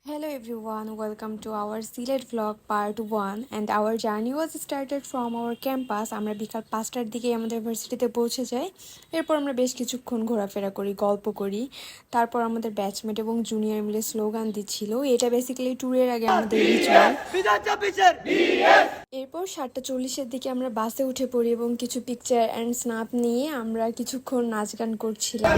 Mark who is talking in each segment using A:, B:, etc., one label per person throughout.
A: Hello everyone, welcome to our Silet vlog part 1 and our journey was started from our campus. আমরা বিকাল 5টার দিকে আমাদের ভার্সিটিতে পৌঁছে যাই। এরপর আমরা বেশ কিছুক্ষণ ঘোরাফেরা করি, গল্প করি। তারপর আমাদের ব্যাচমেট এবং জুনিয়র মিলে স্লোগান দিচ্ছিল। এটা বেসিক্যালি ট্যুরের আগে আমাদের রিচুয়াল। এরপর 7:40-এর দিকে আমরা বাসে উঠে পড়ি এবং কিছু পিকচার অ্যান্ড স্ন্যাপ নিয়ে আমরা কিছুক্ষণ নাচ গান করছিলাম।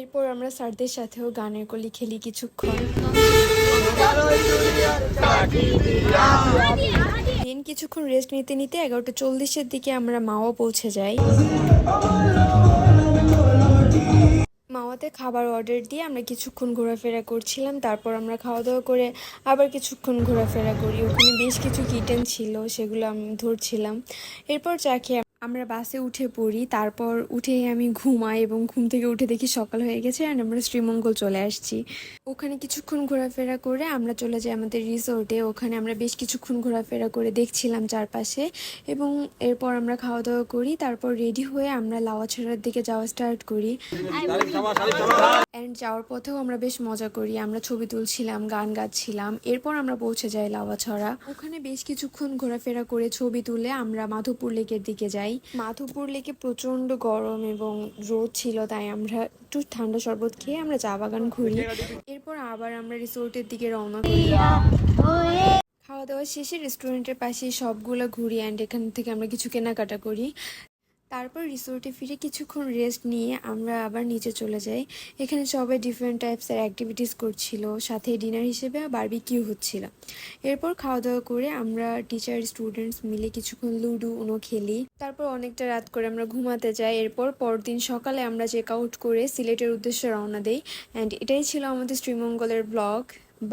A: এরপর আমরা স্যারদের সাথেও গানের কলি খেলি কিছুক্ষণ। দিন কিছুক্ষণ রেস্ট নিতে নিতে 11:40-এর দিকে আমরা মাও পৌঁছে যাই। মাওয়াতে খাবার অর্ডার দিয়ে আমরা কিছুক্ষণ ঘোরাফেরা করছিলাম। তারপর আমরা খাওয়া দাওয়া করে আবার কিছুক্ষণ ঘোরাফেরা করি। ওখানে বেশ কিছু কিটেন ছিল, সেগুলো আমি ধরছিলাম। এরপর চা খেয়ে আমরা বাসে উঠে পড়ি। তারপর উঠে আমি ঘুমাই এবং ঘুম থেকে উঠে দেখি সকাল হয়ে গেছে আর আমরা শ্রীমঙ্গল চলে আসছি। ওখানে কিছুক্ষণ ঘোরাফেরা করে আমরা চলে যাই আমাদের রিসোর্টে। ওখানে আমরা বেশ কিছুক্ষণ ঘোরাফেরা করে দেখছিলাম চারপাশে এবং এরপর আমরা খাওয়া দাওয়া করি। তারপর রেডি হয়ে আমরা লাওয়াছড়ার দিকে যাওয়া স্টার্ট করি। অ্যান্ড যাওয়ার পথেও আমরা বেশ মজা করি, আমরা ছবি তুলছিলাম, গান গাচ্ছিলাম। এরপর আমরা পৌঁছে যাই লাওয়াছড়া। ওখানে বেশ কিছুক্ষণ ঘোরাফেরা করে ছবি তুলে আমরা মাধবপুর লেকের দিকে যাই। মাধবপুর লেকে প্রচন্ড গরম এবং রোদ ছিল, তাই আমরা একটু ঠান্ডা শরবত খেয়ে আমরা চা বাগান ঘুরি। এরপর আবার আমরা রিসোর্টের দিকে রওনা করি। খাওয়া দাওয়া শেষে রেস্টুরেন্টের পাশে সবগুলো ঘুরি অ্যান্ড এখান থেকে আমরা কিছু কেনাকাটা করি। তারপর রিসোর্টে ফিরে কিছুক্ষণ রেস্ট নিয়ে আমরা আবার নিচে চলে যাই। এখানে সবাই ডিফারেন্ট টাইপসের অ্যাক্টিভিটিস করছিল, সাথে ডিনার হিসেবে বারবিকিউ হচ্ছিল। এরপর খাওয়া দাওয়া করে আমরা টিচার স্টুডেন্টস মিলে কিছুক্ষণ লুডো উনো খেলি। তারপর অনেকটা রাত করে আমরা ঘুমাতে যাই। এরপর পরদিন সকালে আমরা চেক আউট করে সিলেটের উদ্দেশ্যে রওনা দেই। অ্যান্ড এটাই ছিল আমাদের শ্রীমঙ্গলের ব্লগ।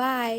A: বাই।